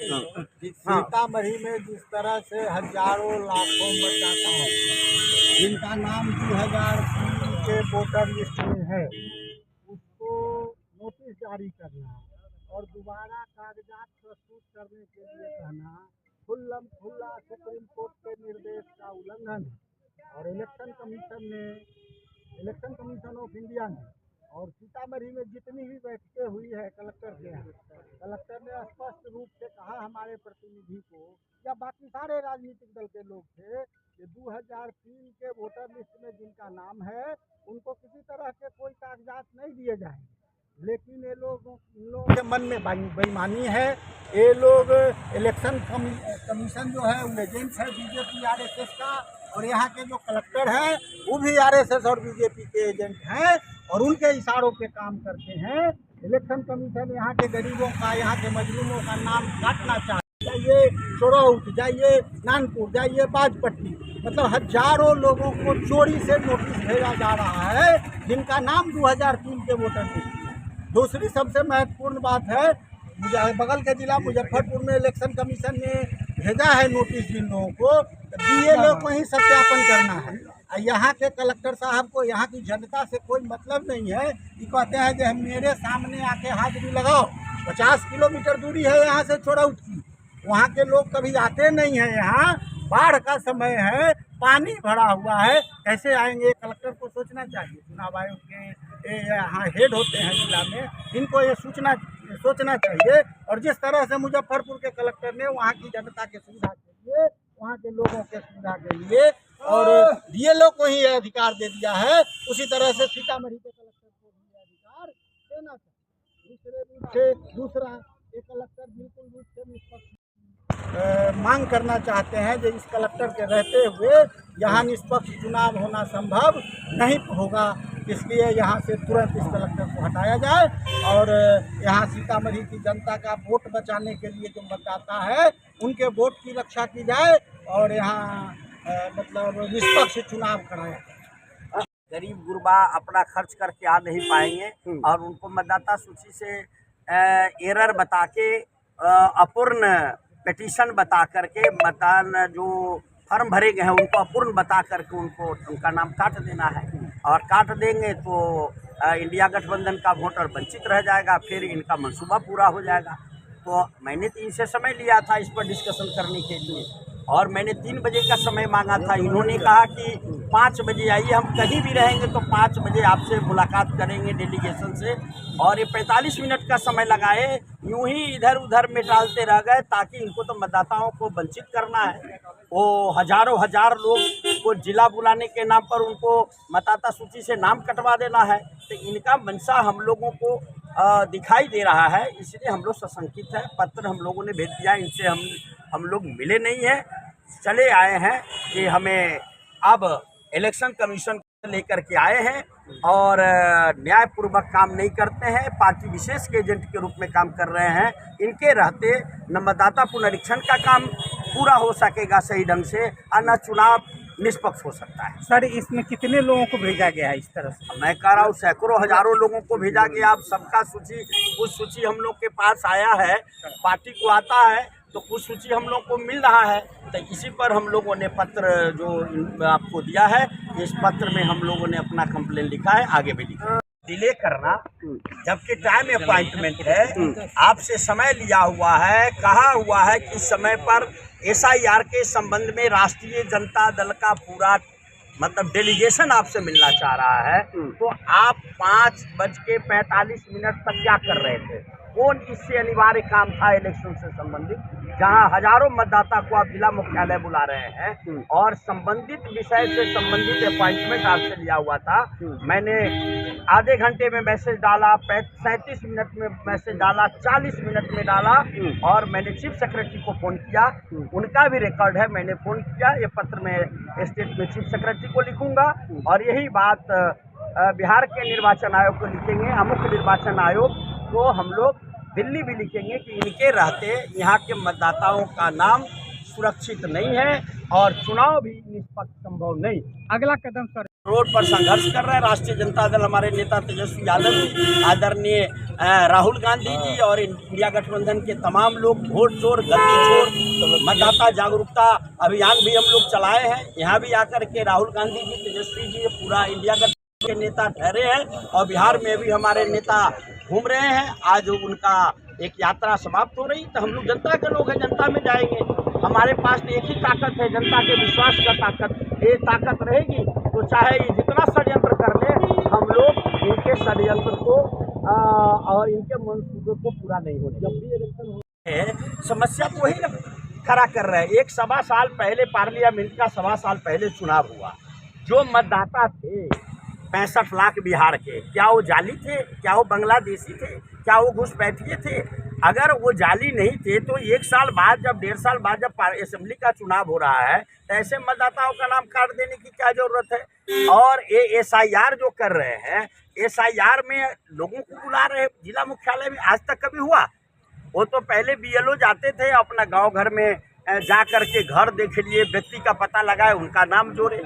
सीतामढ़ी में जिस तरह से हजारों लाखों मतदाता हैं जिनका नाम 2003 के वोटर लिस्ट में है, उसको नोटिस जारी करना और दोबारा कागजात प्रस्तुत करने के लिए कहना खुल्लम खुल्ला सुप्रीम कोर्ट के निर्देश का उल्लंघन है। और इलेक्शन कमीशन ऑफ इंडिया ने और सीतामढ़ी में जितनी भी बैठकें हुई है कलेक्टर के यहाँ, कलेक्टर ने स्पष्ट रूप से कहा हमारे प्रतिनिधि को या बाकी सारे राजनीतिक दल के लोग थे कि 2003 के वोटर लिस्ट में जिनका नाम है उनको किसी तरह के कोई कागजात नहीं दिए जाएंगे। लेकिन ये लोगों के मन में बेईमानी है। ये लोग इलेक्शन कमीशन जो है वो एजेंट है बीजेपी आरएसएस का, और यहाँ के जो कलेक्टर हैं वो भी आरएसएस और बीजेपी के एजेंट हैं और उनके इशारों पे काम करते हैं। इलेक्शन कमीशन यहाँ के गरीबों का, यहाँ के मजलूमों का नाम काटना चाहते हैं। जाइए चोरौत, जाइए नानपुर, जाइए बाजपट्टी, मतलब हजारों लोगों को चोरी से नोटिस भेजा जा रहा है जिनका नाम 2003 के वोटर लिस्ट। दूसरी सबसे महत्वपूर्ण बात है, बगल के जिला मुजफ्फरपुर में इलेक्शन कमीशन ने भेजा है नोटिस जिन लोगों को, ये लोग को ही सत्यापन करना है। यहाँ के कलेक्टर साहब को यहाँ की जनता से कोई मतलब नहीं है। ये कहते हैं कि मेरे सामने आके हाजिरी लगाओ। 50 किलोमीटर दूरी है यहाँ से चोरौत की, वहाँ के लोग कभी आते नहीं हैं। यहाँ बाढ़ का समय है, पानी भरा हुआ है, कैसे आएंगे? कलेक्टर को सोचना चाहिए। चुनाव आयोग के यहाँ हेड होते हैं जिला में, इनको ये सोचना चाहिए। और जिस तरह से मुजफ्फरपुर के कलेक्टर ने वहाँ की जनता के सुविधा के लिए, वहाँ के लोगों के सुविधा के लिए और डीएलओ को ही यह अधिकार दे दिया है, उसी तरह से सीतामढ़ी के कलेक्टर को भी यह अधिकार देना चाहिए। दूसरा एक कलेक्टर बिल्कुल रूप से निष्पक्ष मांग करना चाहते हैं कि इस कलेक्टर के रहते हुए यहाँ निष्पक्ष चुनाव होना संभव नहीं होगा, इसलिए यहाँ से तुरंत इस कलेक्टर को हटाया जाए और यहाँ सीतामढ़ी की जनता का वोट बचाने के लिए जो मतदाता है उनके वोट की रक्षा की जाए और यहाँ मतलब निष्पक्ष चुनाव कराया जाए। गरीब गुरबा अपना खर्च करके आ नहीं पाएंगे और उनको मतदाता सूची से एरर बता के अपूर्ण पिटीशन बता करके मतदान जो फॉर्म भरे गए हैं उनको अपूर्ण बता करके उनका नाम काट देना है। और काट देंगे तो इंडिया गठबंधन का वोटर वंचित रह जाएगा, फिर इनका मंसूबा पूरा हो जाएगा। तो मैंने 3 से समय लिया था इस पर डिस्कशन करने के लिए और मैंने 3 बजे का समय मांगा था। इन्होंने कहा कि 5 बजे आइए, हम कहीं भी रहेंगे तो 5 बजे आपसे मुलाकात करेंगे डेलीगेशन से। और ये 45 मिनट का समय लगाए, यूं ही इधर उधर में टालते रह गए ताकि इनको तो मतदाताओं को वंचित करना है। वो हजार लोग को जिला बुलाने के नाम पर उनको मतदाता सूची से नाम कटवा देना है। तो इनका मंशा हम लोगों को दिखाई दे रहा है, इसलिए हम लोग सशंकित हैं। पत्र हम लोगों ने भेज दिया, इनसे हम लोग मिले नहीं हैं, चले आए हैं कि हमें अब इलेक्शन कमीशन को लेकर के आए हैं और न्यायपूर्वक काम नहीं करते हैं, पार्टी विशेष के एजेंट के रूप में काम कर रहे हैं। इनके रहते न मतदाता पुनरीक्षण का काम पूरा हो सकेगा सही ढंग से और न चुनाव निष्पक्ष हो सकता है। सर, इसमें कितने लोगों को भेजा गया है? इस तरह से मैं कह रहा हूँ सैकड़ों हजारों लोगों को भेजा गया। आप सबका सूची, कुछ सूची हम लोग के पास आया है, पार्टी को आता है तो कुछ सूची हम लोग को मिल रहा है। तो इसी पर हम लोगों ने पत्र जो आपको दिया है, इस पत्र में हम लोगों ने अपना कंप्लेन लिखा है, आगे भी लिखा। डिले करना जबकि टाइम अपॉइंटमेंट है, आपसे समय लिया हुआ है, कहा हुआ है कि समय पर SIR के संबंध में राष्ट्रीय जनता दल का पूरा मतलब डेलीगेशन आपसे मिलना चाह रहा है, तो आप 5:45 तक क्या कर रहे थे? कौन इससे अनिवार्य काम था इलेक्शन से संबंधित, जहां हजारों मतदाता को आप जिला मुख्यालय बुला रहे हैं और संबंधित विषय से संबंधित अपॉइंटमेंट आपसे लिया हुआ था। मैंने आधे घंटे में मैसेज डाला, 37 मिनट में मैसेज डाला, 40 मिनट में डाला और मैंने चीफ सेक्रेटरी को फ़ोन किया, उनका भी रिकॉर्ड है, मैंने फ़ोन किया। ये पत्र में स्टेट में चीफ सेक्रेटरी को लिखूंगा और यही बात बिहार के निर्वाचन आयोग को लिखेंगे, मुख्य निर्वाचन आयोग को हम लोग दिल्ली भी लिखेंगे कि इनके रहते यहाँ के मतदाताओं का नाम सुरक्षित नहीं है और चुनाव भी निष्पक्ष संभव नहीं। अगला कदम सर? रोड पर संघर्ष कर रहे हैं राष्ट्रीय जनता दल, हमारे नेता तेजस्वी यादव, आदरणीय राहुल गांधी जी और इंडिया गठबंधन के तमाम लोग वोट चोर, गद्दी चोर, मतदाता जागरूकता अभियान भी हम लोग चलाए हैं। यहाँ भी आकर के राहुल गांधी जी, तेजस्वी जी, पूरा इंडिया गठबंधन के नेता ठहरे हैं और बिहार में भी हमारे नेता घूम रहे हैं। आज उनका एक यात्रा समाप्त हो रही, तो हम लोग जनता के लोग हैं, जनता में जाएंगे। हमारे पास तो एक ही ताकत है, जनता के विश्वास का ताकत। ये ताकत रहेगी तो चाहे ये जितना षड्यंत्र कर ले, हम लोग इनके षड्यंत्र को और इनके मंसूबे को पूरा नहीं होने। जब भी इलेक्शन हो समस्या को ही खड़ा कर रहे हैं। एक 1.25 साल पहले पार्लियामेंट का 1.25 साल पहले चुनाव हुआ। जो मतदाता थे 65 लाख बिहार के, क्या वो जाली थे? क्या वो बांग्लादेशी थे? क्या वो घुसपैठिए थे? अगर वो जाली नहीं थे तो 1 साल बाद, जब 1.5 साल बाद जब असेंबली का चुनाव हो रहा है, तो ऐसे मतदाताओं का नाम काट देने की क्या जरूरत है? और ये SIR जो कर रहे हैं, SIR में लोगों को बुला रहे जिला मुख्यालय में, आज तक कभी हुआ? वो तो पहले BLO जाते थे, अपना गांव घर में जा कर के घर देख लिए, व्यक्ति का पता लगाए, उनका नाम जोड़े।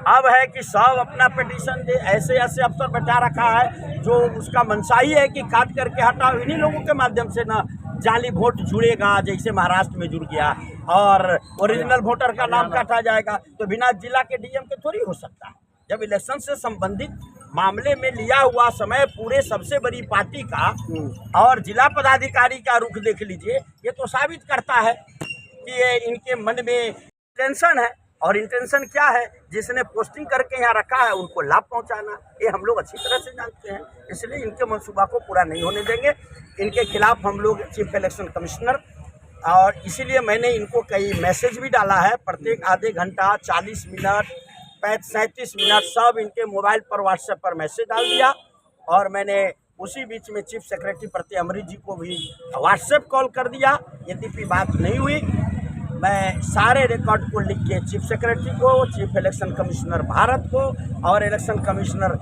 अब है कि सब अपना पिटीशन दे। ऐसे अफसर बैठा रखा है जो उसका मंशा ही है कि काट करके हटाओ। इन्हीं लोगों के माध्यम से ना जाली वोट जुड़ेगा, जैसे महाराष्ट्र में जुड़ गया, और ओरिजिनल वोटर का नाम काटा जाएगा। तो बिना जिला के DM के थोड़ी हो सकता है। जब इलेक्शन से संबंधित मामले में लिया हुआ समय पूरे सबसे बड़ी पार्टी का और जिला पदाधिकारी का रुख देख लीजिए, ये तो साबित करता है कि ये इनके मन में इंटेंशन है। और इंटेंशन क्या है? जिसने पोस्टिंग करके यहाँ रखा है उनको लाभ पहुँचाना, ये हम लोग अच्छी तरह से जानते हैं। इसलिए इनके मंसूबा को पूरा नहीं होने देंगे। इनके खिलाफ हम लोग चीफ इलेक्शन कमिश्नर, और इसीलिए मैंने इनको कई मैसेज भी डाला है। प्रत्येक आधे घंटा, 40 मिनट, 37 मिनट सब इनके मोबाइल पर, व्हाट्सएप पर मैसेज डाल दिया। और मैंने उसी बीच में चीफ सेक्रेटरी प्रत्यय अमृत जी को भी व्हाट्सएप कॉल कर दिया। यद्यपि बात नहीं हुई, मैं सारे रिकॉर्ड को लिख के चीफ सेक्रेटरी को, चीफ इलेक्शन कमिश्नर भारत को और इलेक्शन कमिश्नर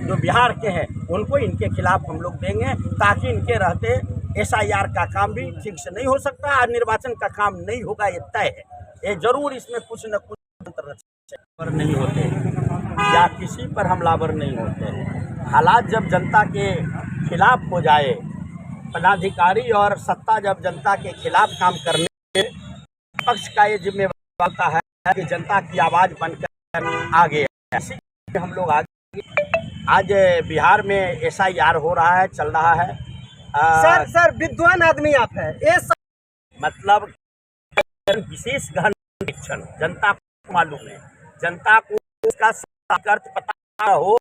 जो बिहार के हैं उनको इनके खिलाफ हम लोग देंगे, ताकि इनके रहते SIR का काम भी ठीक से नहीं हो सकता और निर्वाचन का काम नहीं होगा, ये तय है। ये जरूर इसमें कुछ न कुछ पर नहीं होते या किसी पर हमलावर नहीं होते। हालात जब जनता के खिलाफ हो जाए, पदाधिकारी और सत्ता जब जनता के खिलाफ काम करने, पक्ष का ये जिम्मेवार होता है कि जनता की आवाज़ बनकर आगे ऐसे हम लोग आगे। आज बिहार में SIR हो रहा है, चल रहा है। सर विद्वान आदमी आप हैं, मतलब विशेष गहन निरीक्षण जनता को मालूम है, जनता को उसका अर्थ पता हो,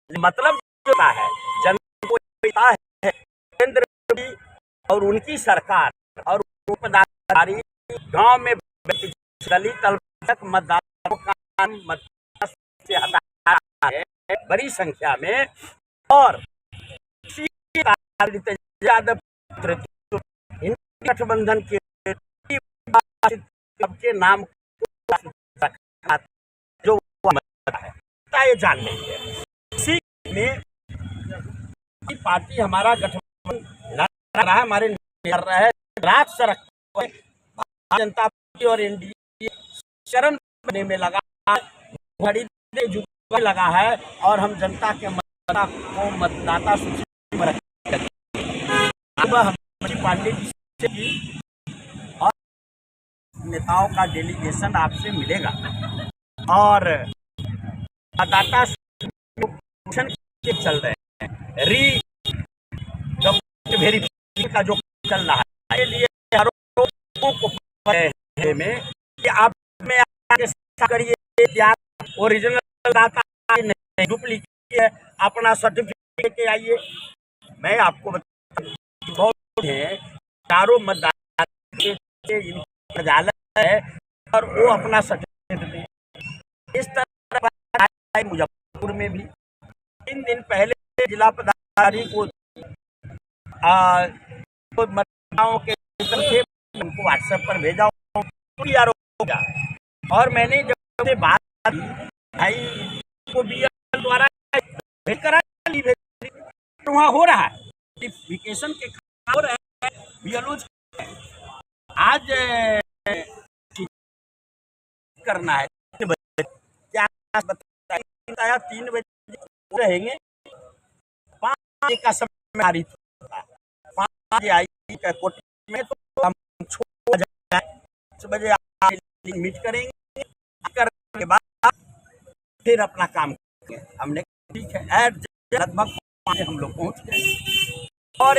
मतलब होता है जनता को पता है। केंद्र मोदी और उनकी सरकार और पदाधिकारी गांव में दलित अल्पसंख्यक मतदाताओं का मतदान से हटा रहा है बड़ी संख्या में, और यादव गठबंधन के नाम जो है ये जान लेंगे। इसी में पार्टी हमारा गठबंधन लड़ रहा है, हमारे कर रहा है, रात सड़क भारतीय जनता पार्टी और NDA शरण बनने में लगा है, घड़ी जुटने लगा है, और हम जनता के मतदाता सूची में रखेंगे। अब हमारी पार्टी की और नेताओं का डेलीगेशन आपसे मिलेगा, और मतदाता चल रहे हैं, वेरिफिकेशन का जो चल रहा है, के लिए आरोपों को में कि आप में करिए, क्या ओरिजिनल डाटा नहीं, डुप्लीकेट है, अपना सर्टिफिकेट के आइए। मैं आपको बहुत है चारों मतदाता है और वो अपना सर्टिफिकेट, इस तरह मुजफ्फरपुर में भी 3 दिन पहले जिला पदाधिकारी को मतदाताओं के थे उनको व्हाट्सएप पर भेजा और मैंने जब से बात की भाई को BLO द्वारा भेज करा वहाँ हो रहा है, नोटिफिकेशन के हो रहे हैं BLO। आज करना है क्या बताया 3 बजे रहेंगे, 5 बजे का समय में आ रही थी, 5 बजे आई कोटी में, तो हम 6 बजे मीट करेंगे, करने के बाद फिर अपना काम करेंगे। हमने ठीक है, लगभग 5 बजे हम लोग पहुँच गए और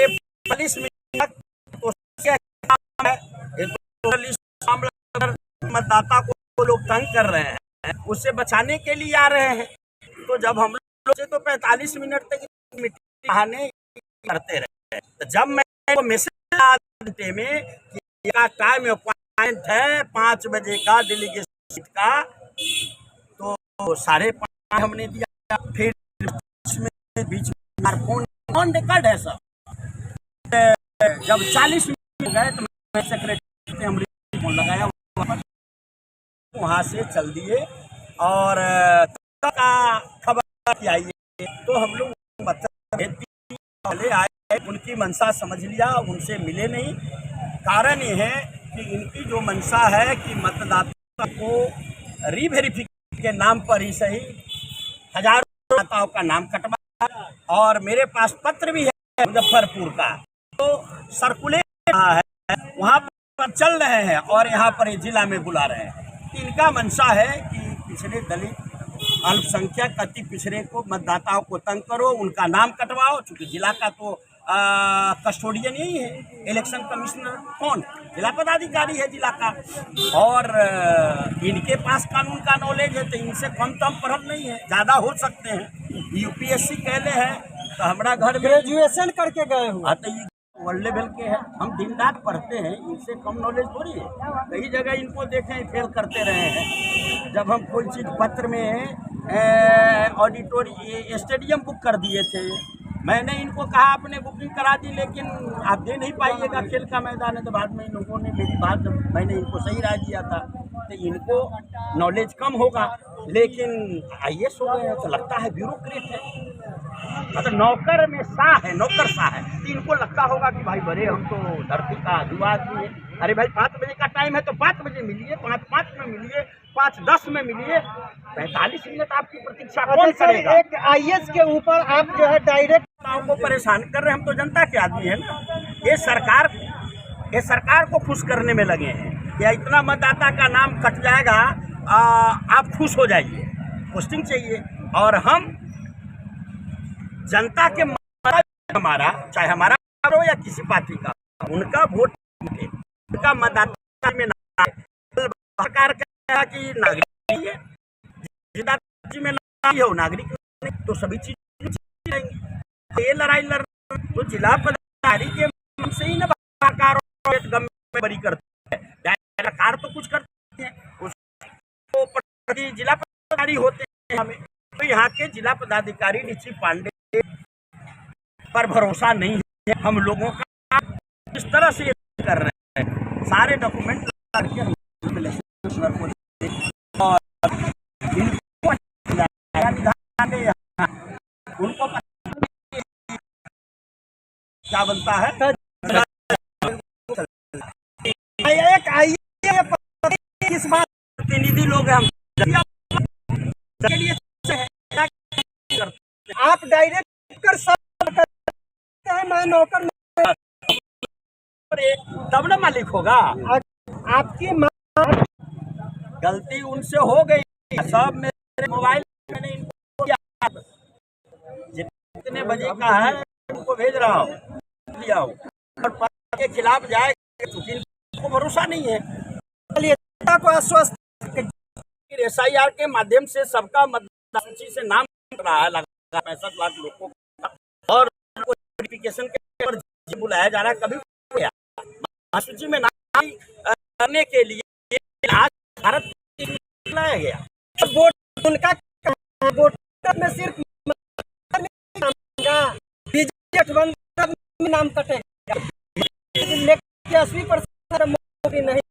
40 मिनट तो मतदाता को लोग तंग कर रहे हैं, उससे बचाने के लिए आ रहे हैं। तो जब हम लोग से तो 45 मिनट तक मिट्टी बहाने करते रहे, तो जब मैं मैसेज घंटे में का टाइम अपॉइंट है 5 बजे का डेलीगेशन का, तो 5:30 हमने दिया। फिर बीच में फोन रिकॉर्ड है सब। जब 40 मिनट हो गए तो मैं सेक्रेटरी से हम फोन लगाया, वहाँ से चल दिए और का खबर आई तो हम लोग पहले आए, उनकी मंशा समझ लिया, उनसे मिले नहीं। कारण ये है कि इनकी जो मंशा है कि मतदाता को रीवेरिफिकेशन के नाम पर ही सही हजारों मतदाताओं का नाम कटवा, और मेरे पास पत्र भी है मुजफ्फरपुर का, तो सर्कुलेट रहा है, वहाँ पर चल रहे हैं और यहाँ पर जिला में बुला रहे हैं। इनका मंशा है कि पिछड़े दलित अल्पसंख्यक अति पिछड़े को मतदाताओं को तंग करो, उनका नाम कटवाओ। चूँकि जिला का तो कस्टोडियन यही है, इलेक्शन कमिश्नर कौन, जिला पदाधिकारी है जिला का, और इनके पास कानून का नॉलेज है, तो इनसे कम तो हम पढ़ल नहीं है, ज़्यादा हो सकते हैं। यूपीएससी कहले हैं तो हमारा घर ग्रेजुएशन करके गए हुए, तो वर्ल्ड लेवल के हैं, हम दिन रात पढ़ते हैं, इनसे कम नॉलेज थोड़ी है। कई जगह इनको देखें फेल करते रहे हैं। जब हम कोई चीज़ पत्र में ऑडिटोरियम स्टेडियम बुक कर दिए थे, मैंने इनको कहा आपने बुकिंग करा दी लेकिन आप दे नहीं पाइएगा, खेल का मैदान है। तो बाद में इन लोगों ने मेरी बात, मैंने इनको सही राय दिया था, तो इनको नॉलेज कम होगा, लेकिन IAS हो गए हैं तो लगता है ब्यूरोक्रेट है, मतलब नौकर में शाह है, नौकर शाह है। तो इनको लगता होगा कि भाई बड़े हम तो धरती का युवा आदमी है। अरे भाई 5 बजे का टाइम है तो 5 बजे मिलिए, 5:05 में मिलिए, 5:10 में मिलिए, 45 मिनट आपकी प्रतीक्षा कौन करेगा? एक IAS के ऊपर आप जो है डायरेक्ट को परेशान कर रहे हैं। हम तो जनता के आदमी है ना, ये सरकार को खुश करने में लगे हैं या इतना मतदाता का नाम कट जाएगा, आप खुश हो जाइए, पोस्टिंग चाहिए। और हम जनता के हमारा, चाहे हमारा हो या किसी पार्टी का, उनका वोट, उनका मतदाता में सरकार कहेगा कि नागरिक है, में नहीं हो नागरिक, तो सभी चीज ये लड़ाई लड़, तो जिला पदाधिकारी के से ही ना बरी करते हैं, सरकार तो कुछ करते हैं, उसको जिला पदाधिकारी होते हैं हमें। तो यहाँ के जिला पदाधिकारी ऋषि पांडे पर भरोसा नहीं है हम लोगों का, इस तरह से कर रहे हैं। सारे डॉक्यूमेंट और उनको क्या बनता है, किस बात प्रतिनिधि लोग हैं हम के लिए, आप डायरेक्ट कर सकते हैं, मैं नौकर तब ना मालिक होगा। आपकी गलती उनसे हो गई, सब मेरे मोबाइल मैंने इनको किया, जितने बजे का है उनको भेज रहा हूँ, लिया हूँ, और के खिलाफ जाएगा क्योंकि को भरोसा नहीं है। को आश्वस्त SIR के माध्यम से सबका मतदाता सूची से नाम रहा है, लगा 65 लाख लोगों का, और वेरिफिकेशन के पर बुलाया जा रहा है। कभी सूची में नाम करने के लिए आज भारत लाया गया, वोट उनका वोटर में सिर्फ नाम कटेगा, 80% नहीं।